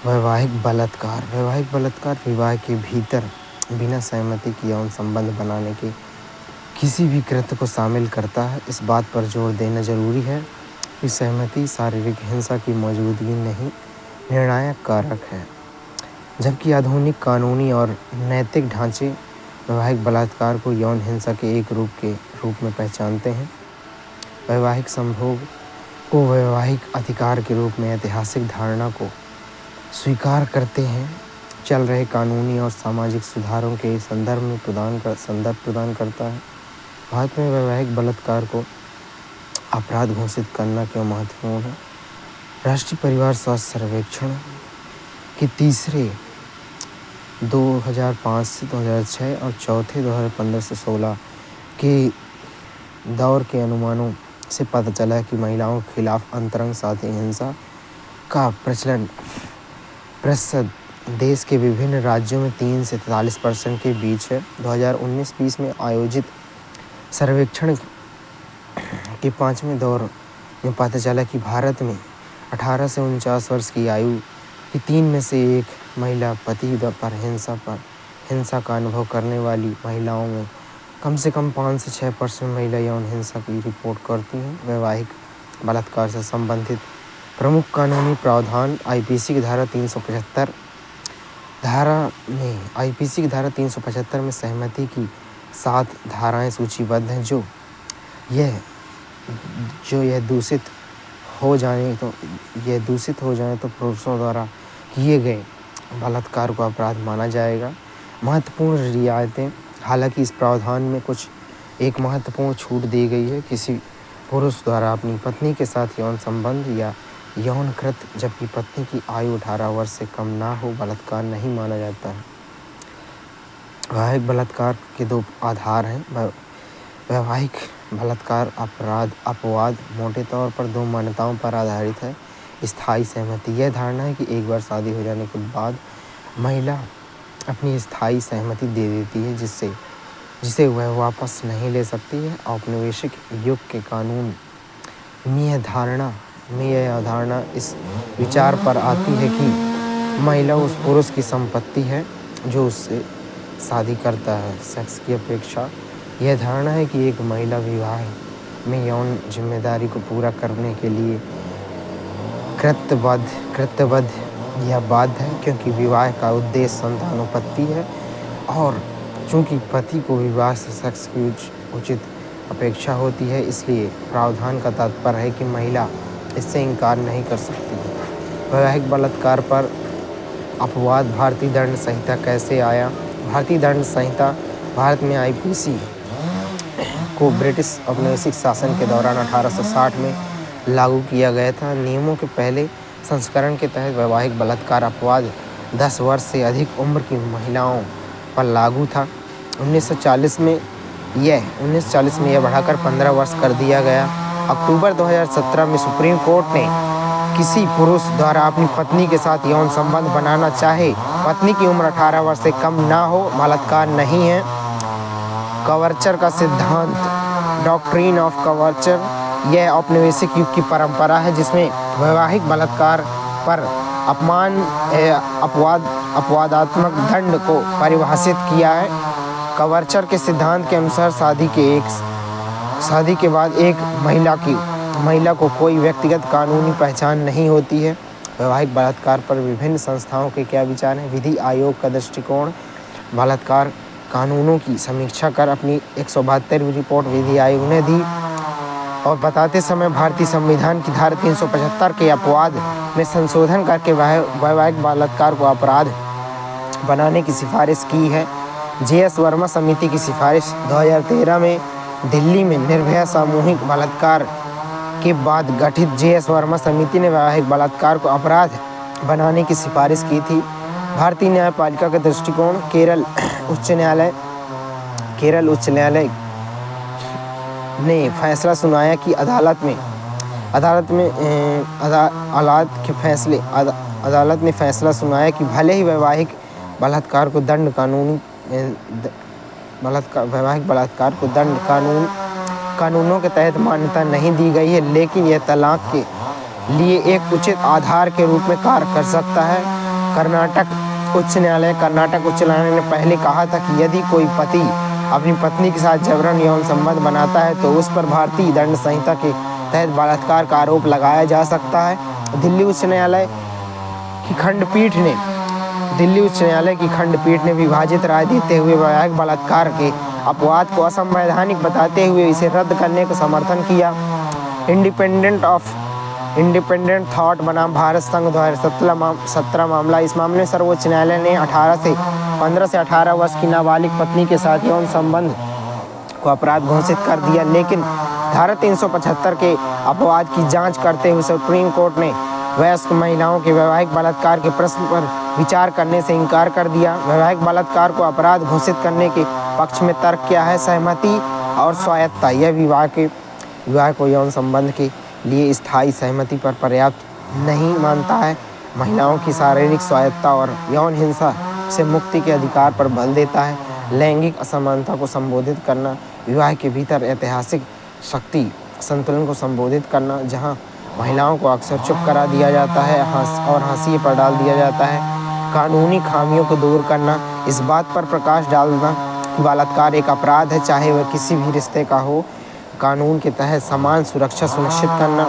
वैवाहिक बलात्कार विवाह के भीतर बिना सहमति के यौन संबंध बनाने के किसी भी कृत्य को शामिल करता है। इस बात पर जोर देना जरूरी है कि सहमति शारीरिक हिंसा की मौजूदगी नहीं निर्णायक कारक है, जबकि आधुनिक कानूनी और नैतिक ढांचे वैवाहिक बलात्कार को यौन हिंसा के एक रूप में पहचानते हैं। वैवाहिक संभोग को वैवाहिक अधिकार के रूप में ऐतिहासिक धारणा को स्वीकार करते हैं, चल रहे कानूनी और सामाजिक सुधारों के संदर्भ प्रदान करता है। भारत में वैवाहिक बलात्कार को अपराध घोषित करना क्यों महत्वपूर्ण है? राष्ट्रीय परिवार स्वास्थ्य सर्वेक्षण के तीसरे 2005 से 2006 और चौथे 2015 से 16 के दौर के अनुमानों से पता चला है कि महिलाओं के खिलाफ अंतरंग साथी हिंसा का प्रतिशत देश के विभिन्न राज्यों में 3 से 43% के बीच है। 2019-20 में आयोजित सर्वेक्षण के 5वें दौर में पता चला कि भारत में 18 से 49 वर्ष की आयु की 3 में से 1 महिला पति पर हिंसा का अनुभव करने वाली महिलाओं में कम से कम 5 से 6% महिला यौन हिंसा की रिपोर्ट करती हैं। वैवाहिक बलात्कार से संबंधित प्रमुख कानूनी प्रावधान आईपीसी की धारा 375 में सहमति की 7 धाराएं सूचीबद्ध हैं, जो यह दूषित हो जाए तो पुरुषों द्वारा किए गए बलात्कार को अपराध माना जाएगा। महत्वपूर्ण रियायतें। हालांकि इस प्रावधान में एक महत्वपूर्ण छूट दी गई है। किसी पुरुष द्वारा अपनी पत्नी के साथ यौन संबंध या यौन कृत्य जबकि पत्नी की आयु 18 वर्ष से कम ना हो, बलात्कार नहीं माना जाता है। वैवाहिक बलात्कार के 2 आधार हैं। वैवाहिक बलात्कार अपवाद मोटे तौर पर 2 मान्यताओं पर आधारित है। स्थायी सहमति। यह धारणा है कि एक बार शादी हो जाने के बाद महिला अपनी स्थायी सहमति दे देती है, जिसे वह वापस नहीं ले सकती है। औपनिवेशिक युग के कानून में यह अवधारणा इस विचार पर आती है कि महिला उस पुरुष की संपत्ति है जो उससे शादी करता है। सेक्स की अपेक्षा। यह धारणा है कि एक महिला विवाह में यौन जिम्मेदारी को पूरा करने के लिए कृत्यबद्ध या बाध्य है, क्योंकि विवाह का उद्देश्य संतानोत्पत्ति है और चूंकि पति को विवाह से सेक्स की उचित अपेक्षा होती है, इसलिए प्रावधान का तात्पर्य है कि महिला इससे इनकार नहीं कर सकती है। वैवाहिक बलात्कार पर अपवाद। भारतीय दंड संहिता कैसे आया? भारतीय दंड संहिता भारत में आईपीसी को ब्रिटिश औपनिवेशिक शासन के दौरान 1860 में लागू किया गया था। नियमों के पहले संस्करण के तहत वैवाहिक बलात्कार अपवाद 10 वर्ष से अधिक उम्र की महिलाओं पर लागू था। 1940 में यह बढ़ाकर 15 वर्ष कर दिया गया। अक्टूबर 2017 में सुप्रीम कोर्ट ने किसी पुरुष द्वारा अपनी पत्नी के साथ यौन संबंध बनाना चाहे, पत्नी की उम्र 18 वर्ष से कम ना हो, बलात्कार नहीं है। कवर्चर का सिद्धांत, डॉक्ट्रिन ऑफ कवर्चर, यह औपनिवेशिक युग की परंपरा है जिसमें वैवाहिक बलात्कार पर अपवादात्मक दंड को परिभाषित किया है। कवर्चर के सिद्धांत के अनुसार शादी के बाद एक महिला को कोई व्यक्तिगत कानूनी पहचान नहीं होती है। वैवाहिक बलात्कार पर विभिन्न संस्थाओं के क्या विचार हैं? विधि आयोग का दृष्टिकोण। बलात्कार कानूनों की समीक्षा कर अपनी 172वीं रिपोर्ट विधि आयोग ने दी और बताते समय भारतीय संविधान की धारा 375 के अपवाद में संशोधन करके वैवाहिक बलात्कार को अपराध बनाने की सिफारिश की है। जे.एस. वर्मा समिति की सिफारिश 2013 में दिल्ली में निर्भया सामूहिक बलात्कार के बाद गठित जे.एस. वर्मा समिति ने वैवाहिक बलात्कार को अपराध बनाने की सिफारिश की थी। भारतीय न्यायपालिका का दृष्टिकोण। केरल उच्च न्यायालय ने फैसला सुनाया कि अदालत ने फैसला सुनाया कि भले ही वैवाहिक बलात्कार को दंड कानूनों के तहत मान्यता नहीं दी गई है, लेकिन यह तलाक के लिए एक उचित आधार के रूप में कार्य कर सकता है। कर्नाटक उच्च न्यायालय ने पहले कहा था कि यदि कोई पति अपनी पत्नी के साथ जबरन यौन संबंध बनाता है तो उस पर भारतीय दंड संहिता के तहत बलात्कार का आरोप लगाया जा सकता है। दिल्ली उच्च न्यायालय की खंडपीठ ने विभाजित राय देते हुए वैवाहिक बलात्कार के अपवाद को असंवैधानिक बताते हुए इसे रद्द करने का समर्थन किया। इंडिपेंडेंट थॉट बनाम भारत संघ 2017 मामला। इस मामले में सर्वोच्च न्यायालय ने 15 से 18 वर्ष की नाबालिग पत्नी के साथ यौन संबंध को अपराध घोषित कर दिया, लेकिन धारा 375 के अपवाद की जांच करते हुए सुप्रीम कोर्ट ने वयस्क महिलाओं के वैवाहिक बलात्कार के प्रश्न पर विचार करने से इनकार कर दिया। वैवाहिक बलात्कार को अपराध घोषित करने के पक्ष में तर्क क्या है? सहमति और स्वायत्तता। यह विवाह को यौन संबंध के लिए स्थायी सहमति पर पर्याप्त नहीं मानता है। महिलाओं की शारीरिक स्वायत्तता और यौन हिंसा से मुक्ति के अधिकार पर बल देता है। लैंगिक असमानता को संबोधित करना, विवाह के भीतर ऐतिहासिक शक्ति संतुलन को संबोधित करना, जहां महिलाओं को अक्सर चुप करा दिया जाता है और हाशिए पर डाल दिया जाता है। कानूनी खामियों को दूर करना, इस बात पर प्रकाश डालना कि बलात्कार एक अपराध है, चाहे वह किसी भी रिश्ते का हो। कानून के तहत समान सुरक्षा सुनिश्चित करना,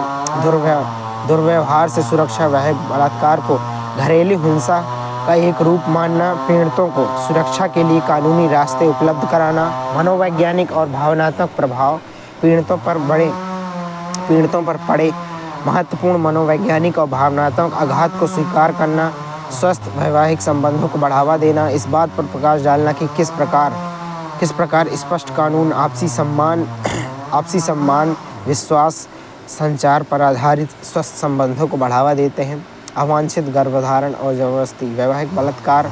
दुर्व्यवहार से सुरक्षा, वैवाहिक बलात्कार को घरेलू हिंसा का एक रूप मानना, पीड़ितों को सुरक्षा के लिए कानूनी रास्ते उपलब्ध कराना, मनोवैज्ञानिक और भावनात्मक प्रभाव, पीड़ितों पर पड़े महत्वपूर्ण मनोवैज्ञानिक और भावनात्मक आघात को स्वीकार करना, स्वस्थ वैवाहिक संबंधों को बढ़ावा देना, इस बात पर प्रकाश डालना कि किस प्रकार स्पष्ट कानून आपसी सम्मान, विश्वास, संचार पर आधारित स्वस्थ संबंधों को बढ़ावा देते हैं। अवांछित गर्भधारण और जबरदस्ती। वैवाहिक बलात्कार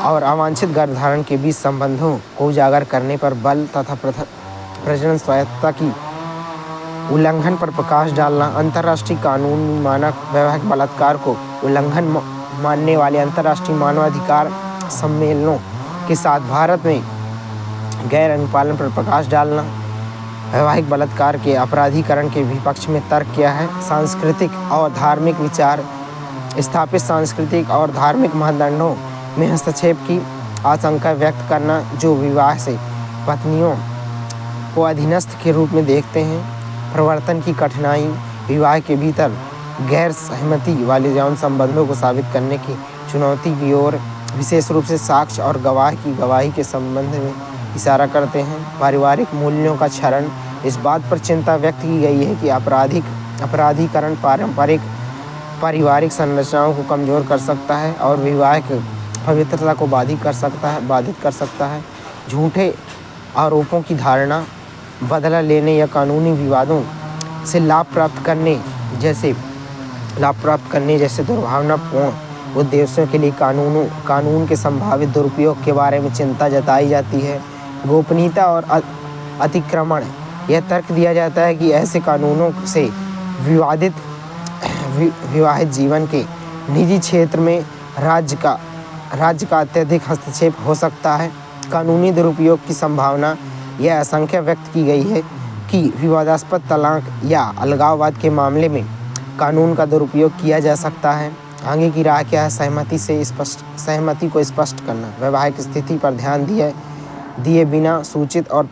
और अवांछित गर्भधारण के बीच संबंधों को उजागर करने पर बल तथा प्रजनन स्वायत्तता की उल्लंघन पर प्रकाश डालना। अंतर्राष्ट्रीय कानूनी मानक। वैवाहिक बलात्कार को उल्लंघन मानने वाले अंतर्राष्ट्रीय मानवाधिकार सम्मेलनों के साथ भारत में गैर अनुपालन पर प्रकाश डालना। वैवाहिक बलात्कार के अपराधीकरण के विपक्ष में तर्क क्या है? सांस्कृतिक और धार्मिक विचार। स्थापित सांस्कृतिक और धार्मिक मानदंडों में हस्तक्षेप की आशंका व्यक्त करना, जो विवाह से पत्नियों को अधीनस्थ के रूप में देखते हैं। प्रवर्तन की कठिनाई। विवाह के भीतर गैर सहमति वाले यौन संबंधों को साबित करने की चुनौती की ओर, विशेष रूप से साक्ष्य और गवाह की गवाही के संबंध में इशारा करते हैं। पारिवारिक मूल्यों का क्षरण। इस बात पर चिंता व्यक्त की गई है कि अपराधीकरण पारंपरिक पारिवारिक संरचनाओं को कमजोर कर सकता है और विवाह की पवित्रता को बाधित कर सकता है। झूठे आरोपों की धारणा, बदला लेने या कानूनी विवादों से लाभ प्राप्त करने जैसे दुर्भावनापूर्ण उद्देश्यों के लिए कानून के संभावित दुरुपयोग के बारे में चिंता जताई जाती है। गोपनीयता और अतिक्रमण। यह तर्क दिया जाता है कि ऐसे कानूनों से विवाहित जीवन के निजी क्षेत्र में राज्य का अत्यधिक हस्तक्षेप हो सकता है। कानूनी दुरुपयोग की संभावना। यह आशंका व्यक्त की गई है कि विवादास्पद तलाक या अलगाववाद के मामले में कानून का दुरुपयोग किया जा सकता है। आगे की राह क्या है? सहमति को स्पष्ट करना। वैवाहिक स्थिति पर ध्यान दिए बिना सूचित और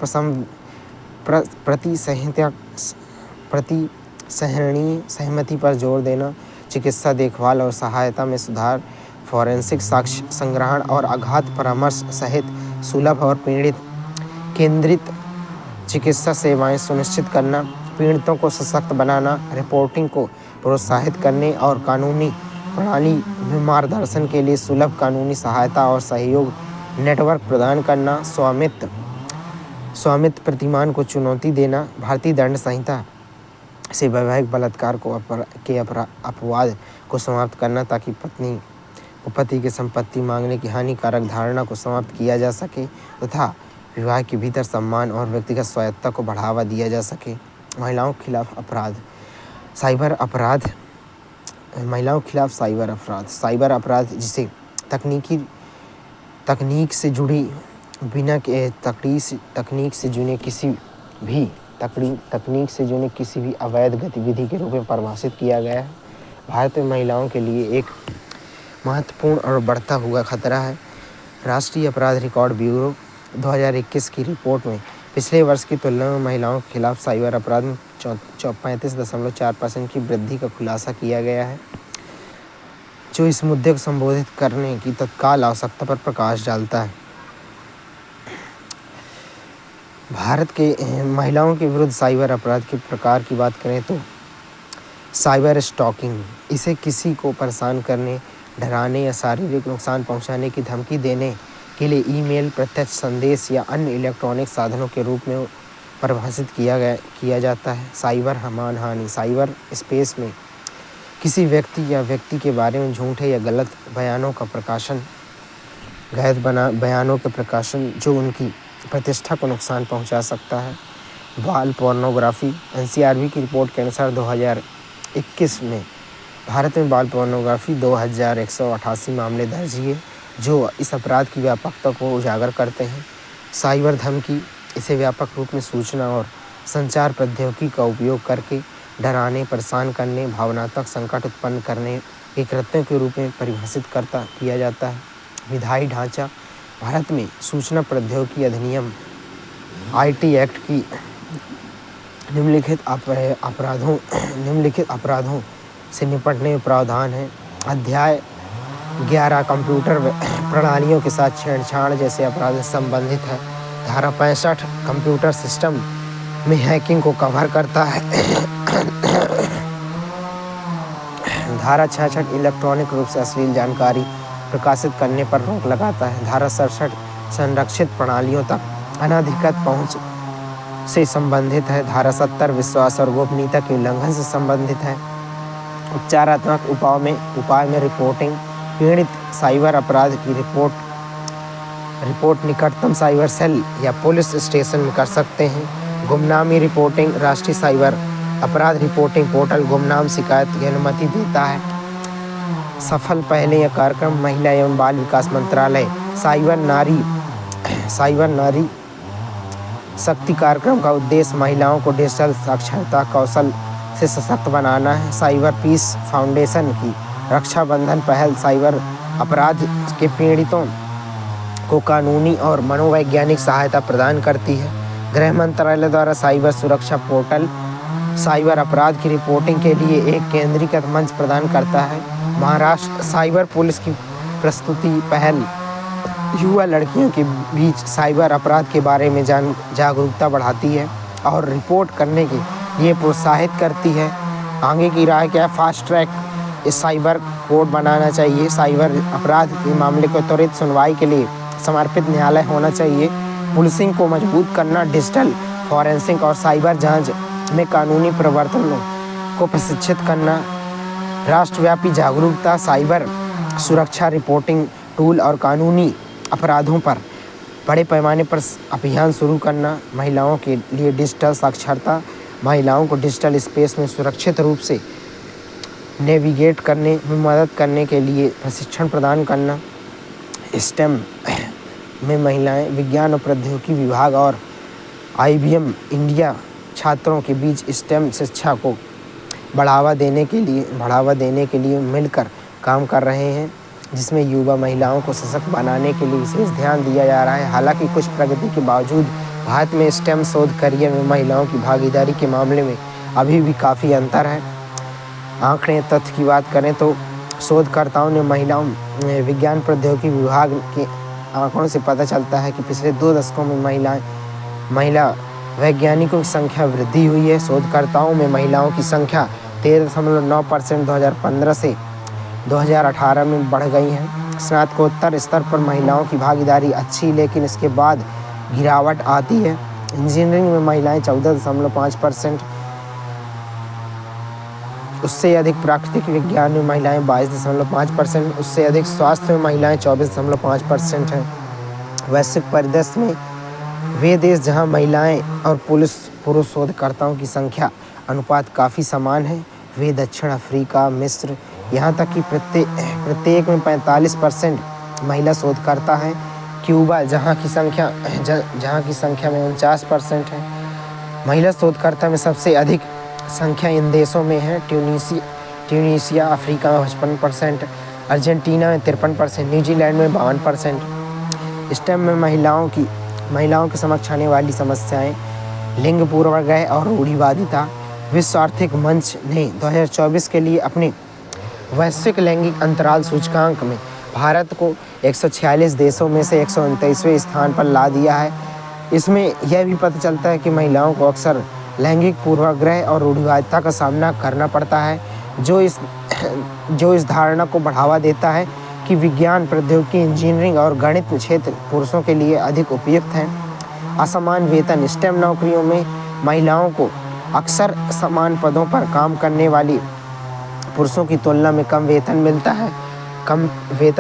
प्रतिसंहरणीय सहमति पर जोर देना। चिकित्सा देखभाल और सहायता में सुधार। फॉरेंसिक साक्ष्य संग्रहण और आघात परामर्श सहित सुलभ और पीड़ित केंद्रित चिकित्सा सेवाएं सुनिश्चित करना। पीड़ितों को सशक्त बनाना। रिपोर्टिंग को प्रोत्साहित करने और कानूनी प्रणाली में मार्गदर्शन के लिए सुलभ कानूनी सहायता और सहयोग नेटवर्क प्रदान करना। स्वामित्व प्रतिमान को चुनौती देना। भारतीय दंड संहिता से वैवाहिक बलात्कार के अपवाद को समाप्त करना ताकि पत्नी को पति की संपत्ति मांगने की हानिकारक धारणा को समाप्त किया जा सके तथा विवाह के भीतर सम्मान और व्यक्तिगत स्वायत्तता को बढ़ावा दिया जा सके। महिलाओं के खिलाफ अपराध। महिलाओं के खिलाफ साइबर अपराध जिसे तकनीक से जुड़ी किसी भी अवैध गतिविधि के रूप में परिभाषित किया गया है। भारत में महिलाओं के लिए एक महत्वपूर्ण और बढ़ता हुआ खतरा है। राष्ट्रीय अपराध रिकॉर्ड ब्यूरो 2021 की रिपोर्ट में पिछले वर्ष की तुलना में महिलाओं के खिलाफ साइबर अपराध में 35.4% की वृद्धि का खुलासा किया गया है, जो इस मुद्दे को संबोधित करने की तत्काल आवश्यकता पर प्रकाश डालता है। भारत के महिलाओं के विरुद्ध साइबर अपराध के प्रकार की बात करें तो साइबर स्टॉकिंग, इसे किसी को परेशान करने, डराने या शारीरिक नुकसान पहुंचाने की धमकी देने के लिए ईमेल, प्रत्यक्ष संदेश या अन्य इलेक्ट्रॉनिक साधनों के रूप में परिभाषित किया जाता है। साइबर मानहानि, साइबर स्पेस में किसी व्यक्ति या व्यक्ति के बारे में झूठे या गलत बयानों के प्रकाशन जो उनकी प्रतिष्ठा को नुकसान पहुंचा सकता है। बाल पोर्नोग्राफी, एनसीआरबी की रिपोर्ट के अनुसार 2021 में भारत में बाल पोर्नोग्राफी 2188 मामले दर्ज हुए, जो इस अपराध की व्यापकता को उजागर करते हैं। साइबर धमकी, इसे व्यापक रूप में सूचना और संचार प्रौद्योगिकी का उपयोग करके डराने, परेशान करने, भावनात्मक संकट उत्पन्न करने के कृत्यों के रूप में परिभाषित किया जाता है। विधायी ढांचा, भारत में सूचना प्रौद्योगिकी अधिनियम IT एक्ट की निम्नलिखित अपराधों से निपटने में प्रावधान है। अध्याय 11 कंप्यूटर प्रणालियों के साथ छेड़छाड़ जैसे अपराध से संबंधित है। धारा 65 कंप्यूटर सिस्टम में हैकिंग को कवर करता है। धारा 66 इलेक्ट्रॉनिक रूप से अश्लील जानकारी प्रकाशित करने पर रोक लगाता है। धारा 67 संरक्षित प्रणालियों तक अनधिकृत पहुंच से संबंधित है। धारा 70 विश्वास और गोपनीयता के उल्लंघन से संबंधित है। उपचारात्मक उपाय में रिपोर्टिंग, पीड़ित साइबर अपराध की रिपोर्ट निकटतम साइबर सेल या पुलिस स्टेशन में कर सकते हैं। गुमनामी रिपोर्टिंग, राष्ट्रीय साइबर अपराध रिपोर्टिंग पोर्टल गुमनाम शिकायत की अनुमति देता है। सफल पहले यह कार्यक्रम महिला एवं बाल विकास मंत्रालय साइबर नारी शक्ति कार्यक्रम का उद्देश्य महिलाओं को डिजिटल साक्षरता कौशल से सशक्त बनाना है। साइबर पीस फाउंडेशन की रक्षाबंधन पहल साइबर अपराध के पीड़ितों को कानूनी और मनोवैज्ञानिक सहायता प्रदान करती है। गृह मंत्रालय द्वारा साइबर सुरक्षा पोर्टल साइबर अपराध की रिपोर्टिंग के लिए एक केंद्रीकृत मंच प्रदान करता है। महाराष्ट्र साइबर पुलिस की प्रस्तुति पहल युवा लड़कियों के बीच साइबर अपराध के बारे में जागरूकता बढ़ाती है और रिपोर्ट करने के लिए प्रोत्साहित करती है। आगे की राय क्या है? फास्ट ट्रैक साइबर कोर्ट बनाना चाहिए। साइबर अपराध के मामले को त्वरित सुनवाई के लिए समर्पित न्यायालय होना चाहिए। पुलिसिंग को मजबूत करना, डिजिटल फॉरेंसिक और साइबर जांच में कानूनी प्रवर्तनों को प्रशिक्षित करना, राष्ट्रव्यापी जागरूकता, साइबर सुरक्षा रिपोर्टिंग टूल और कानूनी अपराधों पर बड़े पैमाने पर अभियान शुरू करना, महिलाओं के लिए डिजिटल साक्षरता, महिलाओं को डिजिटल स्पेस में सुरक्षित रूप से नेविगेट करने में मदद करने के लिए प्रशिक्षण प्रदान करना, स्टेम में महिलाएं, विज्ञान और प्रौद्योगिकी विभाग और IBM इंडिया छात्रों के बीच स्टेम शिक्षा को बढ़ावा देने के लिए मिलकर काम कर रहे हैं, जिसमें युवा महिलाओं को सशक्त बनाने के लिए विशेष ध्यान दिया जा रहा है। हालांकि कुछ प्रगति के बावजूद भारत में स्टेम शोध करियर में महिलाओं की भागीदारी के मामले में अभी भी काफ़ी अंतर है। आंकड़े तथ्य की बात करें तो शोधकर्ताओं ने विज्ञान प्रौद्योगिकी विभाग के आंकड़ों से पता चलता है कि पिछले 2 दशकों में महिला वैज्ञानिकों की संख्या वृद्धि हुई है। शोधकर्ताओं में महिलाओं की संख्या 13.9% 2015 से 2018 में बढ़ गई है। स्नातकोत्तर स्तर पर महिलाओं की भागीदारी अच्छी, लेकिन इसके बाद गिरावट आती है। इंजीनियरिंग में महिलाएं 14.5%, उससे अधिक प्राकृतिक विज्ञान में महिलाएं 22.5%, उससे अधिक स्वास्थ्य में महिलाएं 24.5% हैं। वैश्विक परिदृश्य में वे देश जहां महिलाएं और पुरुष शोधकर्ताओं की संख्या अनुपात काफ़ी समान है, वे दक्षिण अफ्रीका, मिस्र, यहाँ तक कि प्रत्येक में 45% महिला शोधकर्ता हैं। क्यूबा जहाँ की संख्या में 49% है। महिला शोधकर्ता में सबसे अधिक संख्या इन देशों में है। ट्यूनीशिया अफ्रीका में 55%, अर्जेंटीना में 53%, न्यूजीलैंड में 52%। स्टेम में महिलाओं के समक्ष आने वाली समस्याएं, लिंग पूर्वाग्रह और रूढ़िवादिता। विश्व आर्थिक मंच ने 2024 के लिए अपने वैश्विक लैंगिक अंतराल सूचकांक में भारत को 146 देशों में से 129वें स्थान पर ला दिया है। इसमें यह भी पता चलता है कि महिलाओं को अक्सर लैंगिक पूर्वाग्रह और रूढ़िवादिता का सामना करना पड़ता है, जो इस धारणा को बढ़ावा देता है कि विज्ञान, प्रौद्योगिकी, इंजीनियरिंग और गणित क्षेत्र पुरुषों के लिए अधिक उपयुक्त हैं। असमान वेतन, स्टेम नौकरियों में महिलाओं को अक्सर समान पदों पर काम करने वाली पुरुषों की तुलना में कम वेतन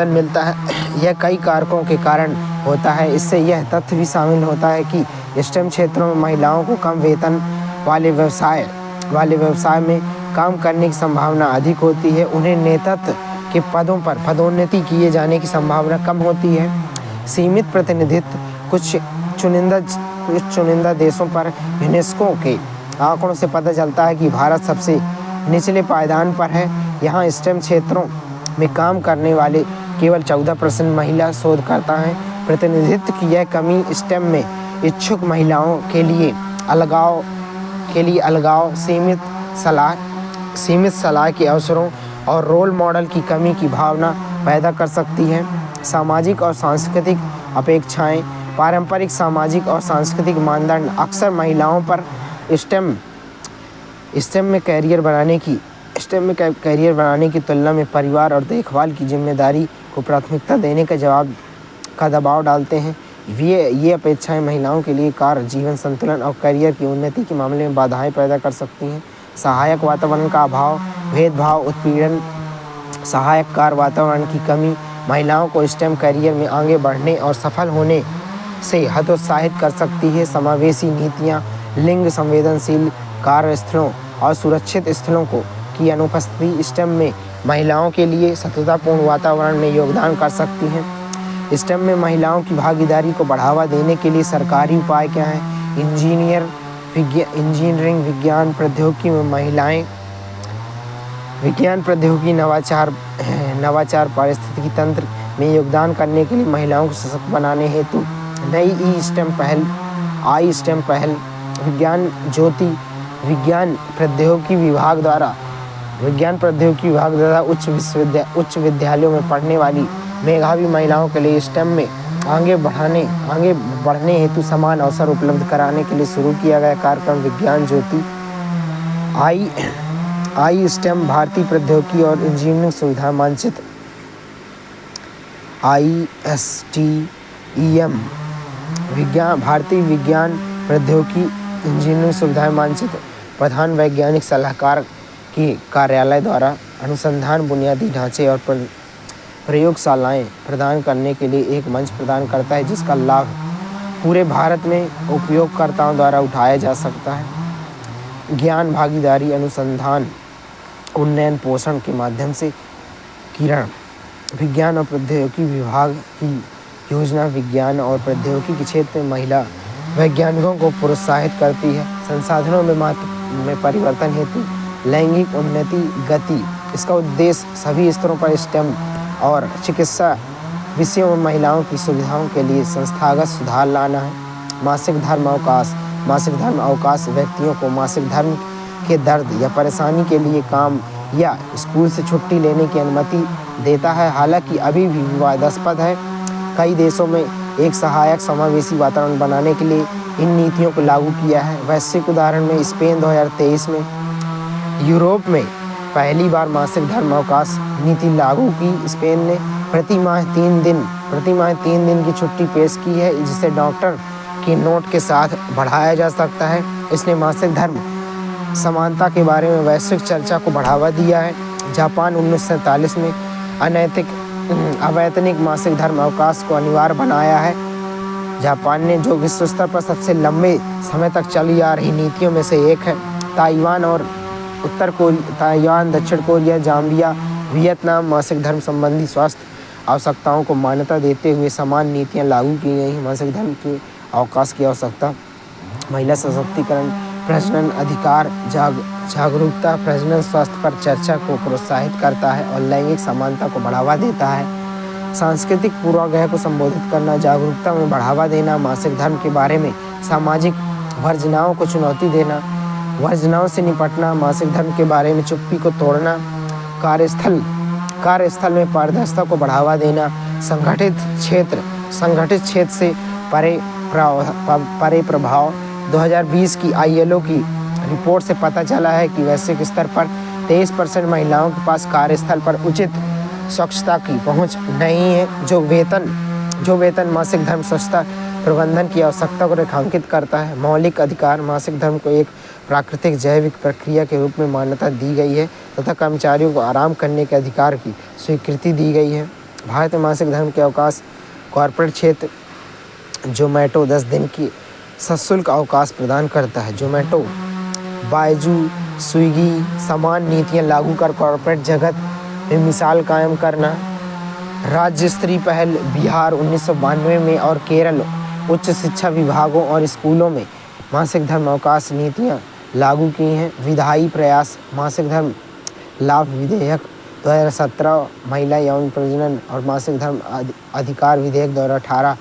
मिलता है। यह कई कारकों के कारण होता है। इससे यह तथ्य भी शामिल होता है कि स्टेम क्षेत्रों में महिलाओं को कम वेतन वाले व्यवसाय में काम करने की संभावना अधिक होती है। उन्हें नेतृत्व के पदों पर पदोन्नति किए जाने की संभावना कम होती है। सीमित प्रतिनिधित्व, कुछ चुनिंदा देशों पर यूनेस्को के आंकड़ों से पता चलता है कि भारत सबसे निचले पायदान पर है। यहाँ स्टेम क्षेत्रों में काम करने वाले केवल 14% महिला शोधकर्ता हैं। प्रतिनिधित्व की यह कमी स्टेम में इच्छुक महिलाओं के लिए अलगाव, सीमित सलाह के अवसरों और रोल मॉडल की कमी की भावना पैदा कर सकती है। सामाजिक और सांस्कृतिक अपेक्षाएं, पारंपरिक सामाजिक और सांस्कृतिक मानदंड अक्सर महिलाओं पर स्टेम में कैरियर बनाने की तुलना में परिवार और देखभाल की जिम्मेदारी को प्राथमिकता देने का दबाव डालते हैं। ये अपेक्षाएं महिलाओं के लिए कार्य जीवन संतुलन और करियर की उन्नति के मामले में बाधाएं पैदा कर सकती हैं। सहायक वातावरण का अभाव, भेदभाव, उत्पीड़न, सहायक कार्य वातावरण की कमी महिलाओं को स्टेम करियर में आगे बढ़ने और सफल होने से हतोत्साहित कर सकती है। समावेशी नीतियाँ, लिंग संवेदनशील कार्यस्थलों और सुरक्षित स्थलों की अनुपस्थिति स्टेम में महिलाओं के लिए सततपूर्ण वातावरण में योगदान कर सकती हैं। स्टेम में महिलाओं की भागीदारी को बढ़ावा देने के लिए सरकारी उपाय क्या हैं? इंजीनियरिंग, विज्ञान, प्रौद्योगिकी में महिलाएं, विज्ञान, प्रौद्योगिकी, नवाचार, पारिस्थितिकी तंत्र में योगदान करने के लिए महिलाओं को सशक्त बनाने हेतु नई स्टेम पहल, विज्ञान ज्योति, विज्ञान प्रौद्योगिकी विभाग द्वारा उच्च विद्यालयों में पढ़ने वाली मेधावी महिलाओं के लिए स्टेम में आगे बढ़ने हेतु समान अवसर उपलब्ध कराने के लिए शुरू किया गया कार्यक्रम विज्ञान ज्योति। स्टेम भारतीय प्रौद्योगिकी और इंजीनियरिंग सुविधा मानचित्र ISTEM भारतीय विज्ञान प्रौद्योगिकी इंजीनियरिंग सुविधाएं मानचित्र प्रधान वैज्ञानिक सलाहकार की कार्यालय द्वारा अनुसंधान, बुनियादी ढांचे और प्रयोगशालाएं प्रदान करने के लिए एक मंच प्रदान करता है, जिसका लाभ पूरे भारत में उपयोगकर्ताओं द्वारा उठाया जा सकता है। ज्ञान भागीदारी, अनुसंधान, उन्नयन, पोषण के माध्यम से किरण विज्ञान और प्रौद्योगिकी विभाग की योजना विज्ञान और प्रौद्योगिकी के क्षेत्र में महिला वैज्ञानिकों को प्रोत्साहित करती है। संसाधनों में परिवर्तन हेतु लैंगिक उन्नति गति। इसका उद्देश्य सभी स्तरों पर स्टेम और चिकित्सा विषयों में महिलाओं की सुविधाओं के लिए संस्थागत सुधार लाना है। मासिक धर्म अवकाश व्यक्तियों को मासिक धर्म के दर्द या परेशानी के लिए काम या स्कूल से छुट्टी लेने की अनुमति देता है। हालांकि अभी भी विवादास्पद है। कई देशों में एक सहायक समावेशी वातावरण बनाने के लिए इन नीतियों को लागू किया है। वैश्विक उदाहरण में स्पेन 2023 में यूरोप में पहली बार मासिक धर्म अवकाश नीति लागू की। स्पेन ने प्रति माह 3 दिन की छुट्टी पेश की है, जिसे डॉक्टर के नोट के साथ बढ़ाया जा सकता है। इसने मासिक धर्म समानता के बारे में वैश्विक चर्चा को बढ़ावा दिया है। जापान 1947 में अवैतनिक मासिक धर्म अवकाश को अनिवार्य बनाया है। जापान ने जो विश्व स्तर पर सबसे लंबे समय तक चली आ रही नीतियों में से एक है। ताइवान, दक्षिण कोरिया, जाम्बिया, वियतनाम मासिक धर्म संबंधी स्वास्थ्य आवश्यकताओं को मान्यता देते हुए समान नीतियां लागू की गई हैं। मासिक धर्म के अवकाश की आवश्यकता, महिला सशक्तिकरण, प्रजनन अधिकार जागरूकता, प्रजनन स्वास्थ्य पर चर्चा को प्रोत्साहित करता है और लैंगिक समानता को बढ़ावा देता है। सांस्कृतिक पूर्वाग्रह को संबोधित करना, जागरूकता में बढ़ावा देना, मासिक धर्म के बारे में सामाजिक वर्जनाओं को चुनौती देना, वर्जनाओं से निपटना, मासिक धर्म के बारे में चुप्पी को तोड़ना, कार्यस्थल में पारदर्शिता को बढ़ावा देना, संगठित क्षेत्र से परे प्रभाव। 2020 की ILO की रिपोर्ट से पता चला है कि वैश्विक स्तर पर 23% महिलाओं के पास कार्यस्थल पर उचित स्वच्छता की पहुंच नहीं है। जो वेतन मासिक धर्म स्वच्छता प्रबंधन की आवश्यकता को रेखांकित करता है। मौलिक अधिकार, मासिक धर्म को एक प्राकृतिक जैविक प्रक्रिया के रूप में मान्यता दी गई है तथा कर्मचारियों को आराम करने के अधिकार की स्वीकृति दी गई है। भारत में मासिक धर्म के अवकाश, कॉर्पोरेट क्षेत्र जोमेटो 10 दिन की सशुल्क अवकाश प्रदान करता है। जोमेटो, बायजू, स्विगी समान नीतियां लागू कर कॉर्पोरेट जगत में मिसाल कायम करना। राज्य स्तरीय पहल बिहार 1992 में और केरल उच्च शिक्षा विभागों और स्कूलों में मासिक धर्म अवकाश नीतियां लागू की हैं। विधायी प्रयास, मासिक धर्म लाभ विधेयक 2017, महिला यौन प्रजनन और मासिक धर्म अधिकार विधेयक 2018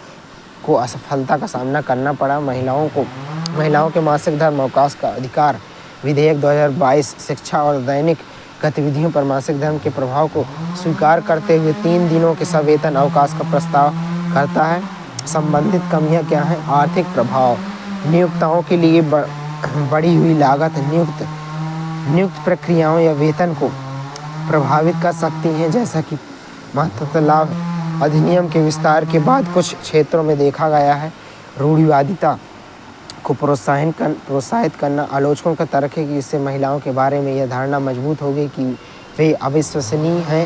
को असफलता का सामना करना पड़ा। महिलाओं के मासिक धर्म अवकाश का अधिकार विधेयक 2022 शिक्षा और दैनिक गतिविधियों पर मासिक धर्म के प्रभाव को स्वीकार करते हुए 3 दिनों के सवेतन अवकाश का प्रस्ताव करता है। संबंधित कमियां क्या हैं? आर्थिक प्रभाव, नियोक्ताओं के लिए बढ़ी हुई लागत नियुक्त प्रक्रियाओं या वेतन को प्रभावित कर सकती हैं, जैसा कि महत्वतः लाभ अधिनियम के विस्तार के बाद कुछ क्षेत्रों में देखा गया है। रूढ़िवादिता को प्रोत्साहित करना, आलोचकों का तर्क है कि इससे महिलाओं के बारे में यह धारणा मजबूत होगी कि वे अविश्वसनीय हैं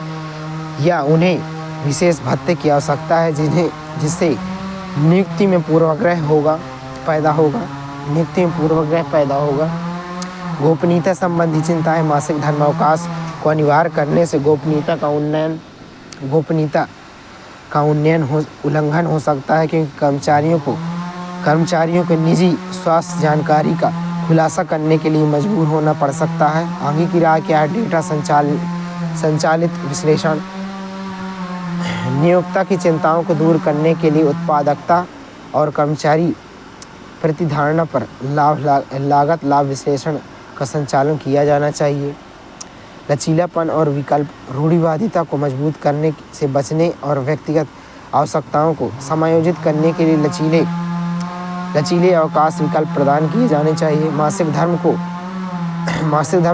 या उन्हें विशेष भत्ते की आवश्यकता है, जिससे नियुक्ति में पूर्वाग्रह पैदा होगा। गोपनीयता संबंधी चिंताएं, मासिक धर्म अवकाश को अनिवार्य करने से गोपनीयता का उल्लंघन हो सकता है, क्योंकि कर्मचारियों को निजी स्वास्थ्य जानकारी का खुलासा करने के लिए मजबूर होना पड़ सकता है। आगे की राय क्या है? डेटा संचालित विश्लेषण, नियोक्ता की चिंताओं को दूर करने के लिए उत्पादकता और कर्मचारी प्रतिधारणा पर लागत लाभ विश्लेषण का संचालन किया जाना चाहिए। लचीलापन और विकल्प, रूढ़िवादिता को मजबूत करने से बचने और व्यक्तिगत आवश्यकताओं को समायोजित करने के लिए लचीले अवकाश विकल्प प्रदान किए जाने चाहिए। मासिक धर्म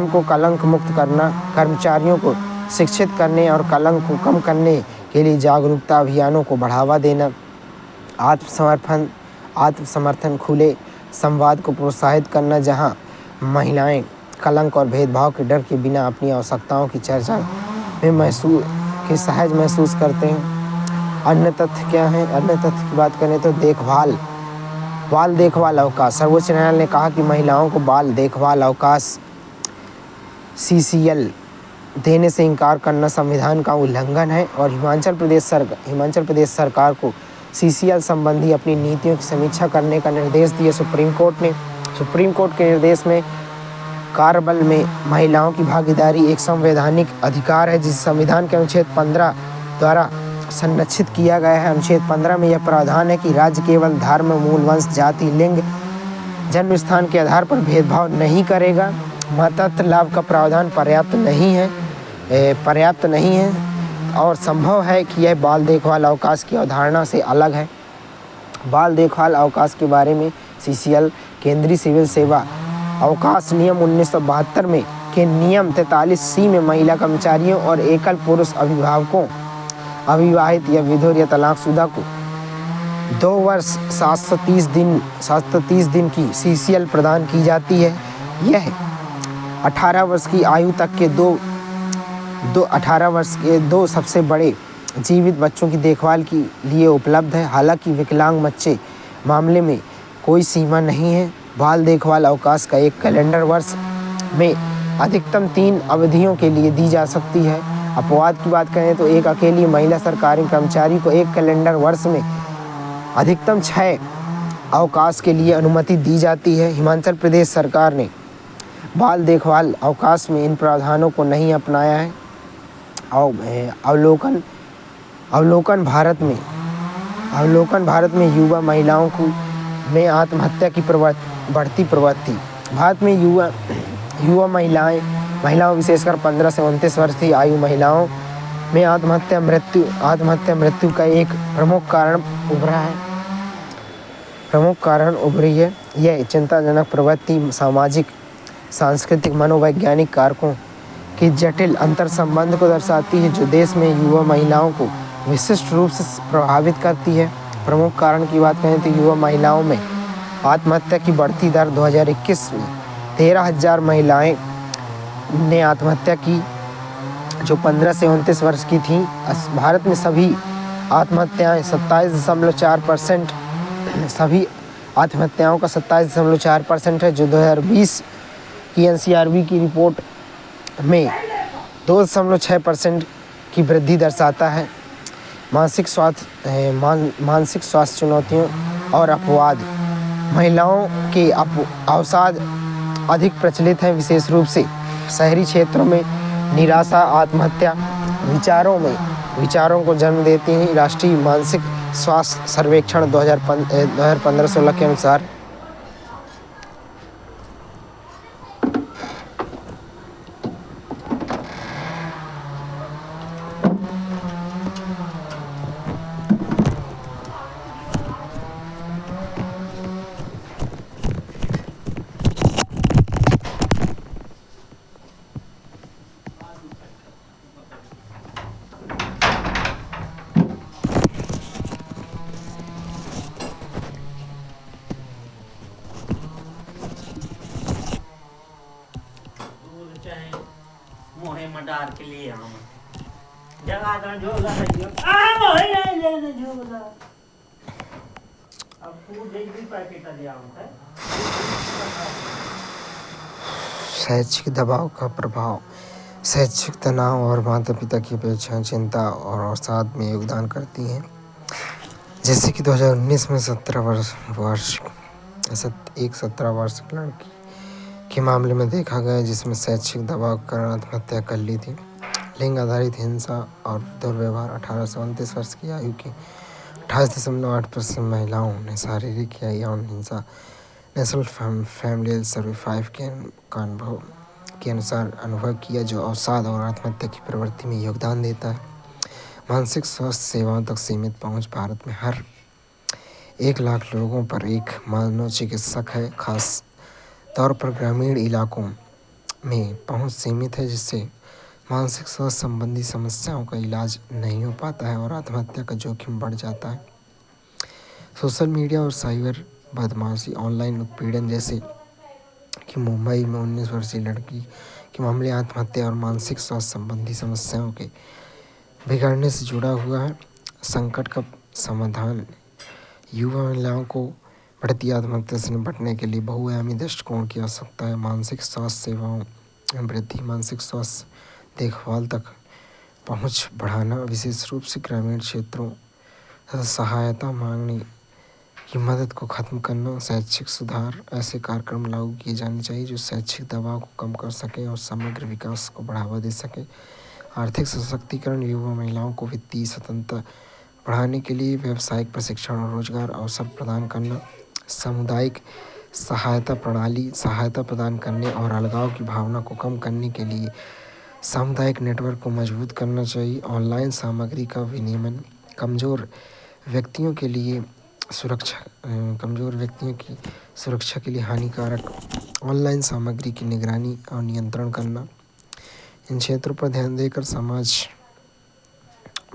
को कलंक मुक्त करना, कर्मचारियों को शिक्षित करने और कलंक को कम करने के लिए जागरूकता अभियानों को बढ़ावा देना। आत्मसमर्थन, खुले संवाद को प्रोत्साहित करना, जहां महिलाएं कलंक और भेदभाव के डर के बिना अपनी आवश्यकताओं की चर्चा में सहज महसूस करते हैं। अन्य तथ्य क्या हैं? अन्य तथ्य की बात करें तो बाल देखभाल अवकाश। सर्वोच्च न्यायालय ने कहा कि महिलाओं को बाल देखभाल अवकाश CCL देने से इनकार करना संविधान का उल्लंघन है और हिमाचल प्रदेश सरकार को CCL संबंधी अपनी नीतियों की समीक्षा करने का निर्देश दिया। सुप्रीम कोर्ट के निर्देश में कार्यबल में महिलाओं की भागीदारी एक संवैधानिक अधिकार है, जिसे संविधान के अनुच्छेद 15 द्वारा संरक्षित किया गया है। अनुच्छेद 15 में यह प्रावधान है कि राज्य केवल धर्म, मूल वंश, जाति, लिंग, जन्म स्थान के आधार पर भेदभाव नहीं करेगा। मातृत्व लाभ का प्रावधान पर्याप्त नहीं है और संभव है कि यह बाल देखभाल अवकाश की अवधारणा से अलग है। बाल देखभाल अवकाश के बारे में CCL केंद्रीय सिविल सेवा अवकाश नियम 1972 में के नियम 43C में महिला कर्मचारियों और एकल पुरुष अभिभावकों, अविवाहित या विधवा या तलाकशुदा को 2 वर्ष 730 दिन की CCL प्रदान की जाती है। यह 18 वर्ष की आयु तक के 18 वर्ष के 2 सबसे बड़े जीवित बच्चों की देखभाल के लिए उपलब्ध है। हालांकि विकलांग बच्चे मामले में कोई सीमा नहीं है। बाल देखभाल अवकाश का एक कैलेंडर वर्ष में अधिकतम 3 अवधियों के लिए दी जा सकती है। अपवाद की बात करें तो एक अकेली महिला सरकारी कर्मचारी को एक कैलेंडर वर्ष में अधिकतम 6 अवकाश के लिए अनुमति दी जाती है। हिमाचल प्रदेश सरकार ने बाल देखभाल अवकाश में इन प्रावधानों को नहीं अपनाया है। अवलोकन भारत में युवा महिलाओं को में आत्महत्या की बढ़ती प्रवृत्ति। भारत में युवा महिलाओं विशेषकर 15 से 29 वर्ष की आयु महिलाओं में आत्महत्या मृत्यु का एक प्रमुख कारण उभरी है। यह चिंताजनक प्रवृत्ति सामाजिक, सांस्कृतिक, मनोवैज्ञानिक कारकों के जटिल अंतर संबंध को दर्शाती है जो देश में युवा महिलाओं को विशिष्ट रूप से प्रभावित करती है। प्रमुख कारण की बात करें तो युवा महिलाओं में आत्महत्या की बढ़ती दर 2021 में 13,000 महिलाएं ने आत्महत्या की जो 15 से 29 वर्ष की थीं। भारत में सभी आत्महत्याएं 27.4%, सभी आत्महत्याओं का 27.4% है जो 2020 की NCRB की रिपोर्ट में 2.6% की वृद्धि दर्शाता है। मानसिक स्वास्थ्य चुनौतियों और अपवाद। महिलाओं के अवसाद अधिक प्रचलित हैं, विशेष रूप से शहरी क्षेत्रों में। निराशा आत्महत्या विचारों को जन्म देती हैं। राष्ट्रीय मानसिक स्वास्थ्य सर्वेक्षण 2015-16 के अनुसार मडार के लिए हम जगह अब पैकेट दिया है। शैक्षिक दबाव का प्रभाव। शैक्षिक तनाव और माता पिता की अपेक्षाएं चिंता और अवसाद में योगदान करती हैं। जैसे कि 2019 में 17 वर्ष की लड़की के मामले में देखा गया जिसमें शैक्षिक दबाव के कारण आत्महत्या कर ली थी। लिंग आधारित हिंसा और दुर्व्यवहार। 18 से 29 वर्ष की आयु की 28.8% महिलाओं ने शारीरिक या यौन हिंसा नेशनल फैमिली हेल्थ सर्वे 5 के अनुभव के अनुसार अनुभव किया जो अवसाद और आत्महत्या की प्रवृत्ति में योगदान देता है। मानसिक स्वास्थ्य सेवाओं तक सीमित पहुंच। भारत में हर 1 लाख लोगों पर एक मनोचिकित्सक है। खास तौर पर ग्रामीण इलाकों में पहुंच सीमित है जिससे मानसिक स्वास्थ्य संबंधी समस्याओं का इलाज नहीं हो पाता है और आत्महत्या का जोखिम बढ़ जाता है। सोशल मीडिया और साइबर बदमाशी। ऑनलाइन उत्पीड़न जैसे कि मुंबई में 19 वर्षीय लड़की के मामले आत्महत्या और मानसिक स्वास्थ्य संबंधी समस्याओं के बिगड़ने से जुड़ा हुआ है। संकट का समाधान। युवा महिलाओं को बढ़ती आत्महत्या से निपटने के लिए बहुआयामी दृष्टिकोण की आवश्यकता है। मानसिक स्वास्थ्य सेवाओं में वृद्धि। मानसिक स्वास्थ्य देखभाल तक पहुंच बढ़ाना, विशेष रूप से ग्रामीण क्षेत्रों तथा सहायता मांगने की मदद को खत्म करना। शैक्षिक सुधार। ऐसे कार्यक्रम लागू किए जाने चाहिए जो शैक्षिक दबाव को कम कर सकें और समग्र विकास को बढ़ावा दे सकें। आर्थिक सशक्तिकरण। युवा महिलाओं को वित्तीय स्वतंत्रता बढ़ाने के लिए व्यावसायिक प्रशिक्षण और रोजगार अवसर प्रदान करना। सामुदायिक सहायता प्रणाली सहायता प्रदान करने और अलगाव की भावना को कम करने के लिए सामुदायिक नेटवर्क को मजबूत करना चाहिए। ऑनलाइन सामग्री का विनियमन। कमज़ोर व्यक्तियों की सुरक्षा के लिए हानिकारक ऑनलाइन सामग्री की निगरानी और नियंत्रण करना। इन क्षेत्रों पर ध्यान देकर समाज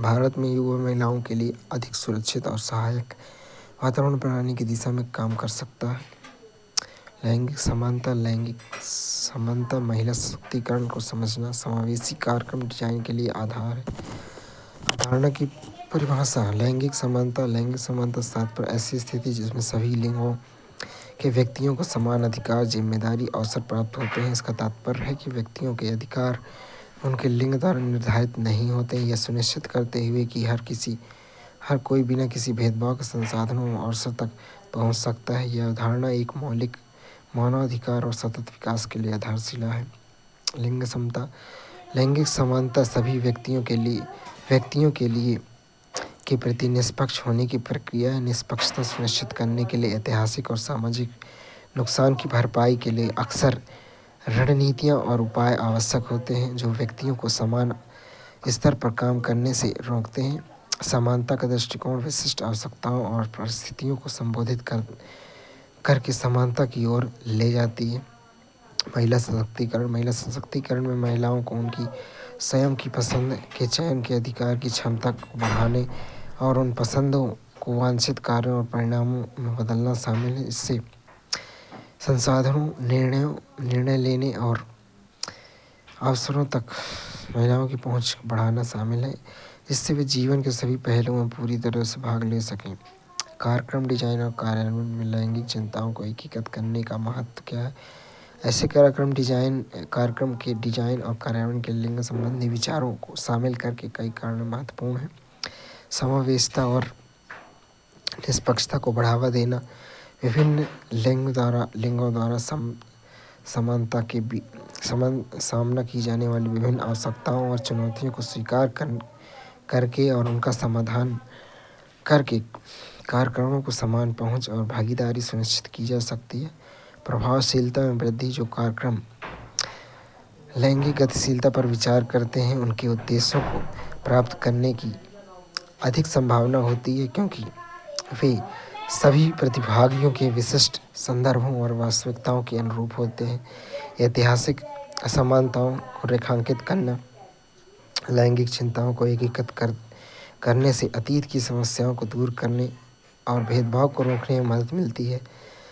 भारत में युवा महिलाओं के लिए अधिक सुरक्षित और सहायक वातावरण बनाने की दिशा में काम कर सकता है। लैंगिक समानता महिला सशक्तिकरण को समझना। समावेशी कार्यक्रम डिजाइन के लिए आधार है। अवधारणा की परिभाषा। लैंगिक समानता सात पर ऐसी स्थिति जिसमें सभी लिंगों के व्यक्तियों को समान अधिकार, जिम्मेदारी, अवसर प्राप्त होते हैं। इसका तात्पर्य है कि व्यक्तियों के अधिकार उनके लिंग द्वारा निर्धारित नहीं होते। यह सुनिश्चित करते हुए कि हर कोई बिना किसी भेदभाव के संसाधनों और अवसर तक पहुंच सकता है। यह अवधारणा एक मौलिक मानवाधिकार और सतत विकास के लिए आधारशिला है। लिंग समता, लैंगिक समानता सभी व्यक्तियों के लिए के प्रति निष्पक्ष होने की प्रक्रिया है। निष्पक्षता सुनिश्चित करने के लिए ऐतिहासिक और सामाजिक नुकसान की भरपाई के लिए अक्सर रणनीतियाँ और उपाय आवश्यक होते हैं जो व्यक्तियों को समान स्तर पर काम करने से रोकते हैं। समानता का दृष्टिकोण विशिष्ट आवश्यकताओं और परिस्थितियों को संबोधित करके समानता की ओर ले जाती है। महिला सशक्तिकरण में महिलाओं को उनकी स्वयं की पसंद के चयन के अधिकार की क्षमता को बढ़ाने और उन पसंदों को वांछित कार्यों और परिणामों में बदलना शामिल है। इससे संसाधनों, निर्णय लेने और अवसरों तक महिलाओं की पहुंच बढ़ाना शामिल है, जिससे वे जीवन के सभी पहलुओं में पूरी तरह से भाग ले सकें। कार्यक्रम डिजाइन और कार्यान्वयन में लैंगिक चिंताओं को एकीकृत करने का महत्व क्या है? ऐसे कार्यक्रम के डिजाइन और कार्यान्वयन के लिंग संबंधी विचारों को शामिल करके कई कारण महत्वपूर्ण हैं। समावेशिता और निष्पक्षता को बढ़ावा देना, विभिन्न लिंगों द्वारा समानता के सामना की जाने वाली विभिन्न आवश्यकताओं और चुनौतियों को स्वीकार करके और उनका समाधान करके कार्यक्रमों को समान पहुंच और भागीदारी सुनिश्चित की जा सकती है। प्रभावशीलता में वृद्धि, जो कार्यक्रम लैंगिक गतिशीलता पर विचार करते हैं उनके उद्देश्यों को प्राप्त करने की अधिक संभावना होती है, क्योंकि वे सभी प्रतिभागियों के विशिष्ट संदर्भों और वास्तविकताओं के अनुरूप होते हैं। ऐतिहासिक असमानताओं को रेखांकित करना, लैंगिक चिंताओं को एकीकृत करने से अतीत की समस्याओं को दूर करने और भेदभाव को रोकने में मदद मिलती है।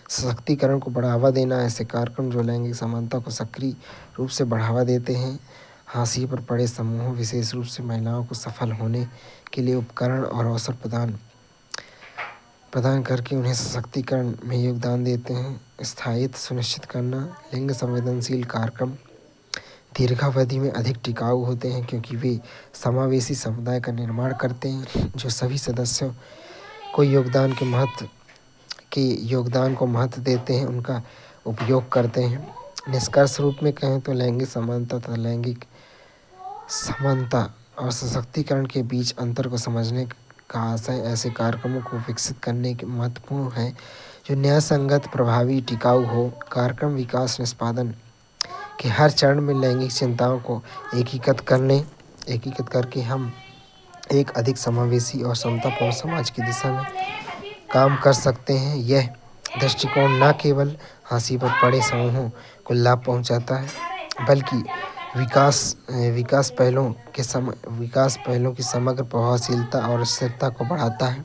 सशक्तिकरण को बढ़ावा देना, ऐसे कार्यक्रम जो लैंगिक समानता को सक्रिय रूप से बढ़ावा देते हैं, हाशिए पर पड़े समूहों, विशेष रूप से महिलाओं को सफल होने के लिए उपकरण और अवसर प्रदान करके उन्हें सशक्तिकरण में योगदान देते हैं। स्थायित्व सुनिश्चित करना, लिंग संवेदनशील कार्यक्रम दीर्घावधि में अधिक टिकाऊ होते हैं क्योंकि वे समावेशी समुदाय का निर्माण करते हैं जो सभी सदस्यों को योगदान को महत्व देते हैं, उनका उपयोग करते हैं। निष्कर्ष रूप में कहें तो लैंगिक समानता तथा लैंगिक समानता और सशक्तिकरण के बीच अंतर को समझने का आशय ऐसे कार्यक्रमों को विकसित करने के महत्वपूर्ण है जो न्यायसंगत, प्रभावी, टिकाऊ हो। कार्यक्रम विकास निष्पादन के हर चरण में लैंगिक चिंताओं को एकीकृत करके हम एक अधिक समावेशी और समतापूर्ण समाज की दिशा में काम कर सकते हैं। यह दृष्टिकोण न केवल हाशिए पर पड़े समूहों को लाभ पहुंचाता है, बल्कि विकास पहलों की समग्र प्रभावशीलता और स्थिरता को बढ़ाता है।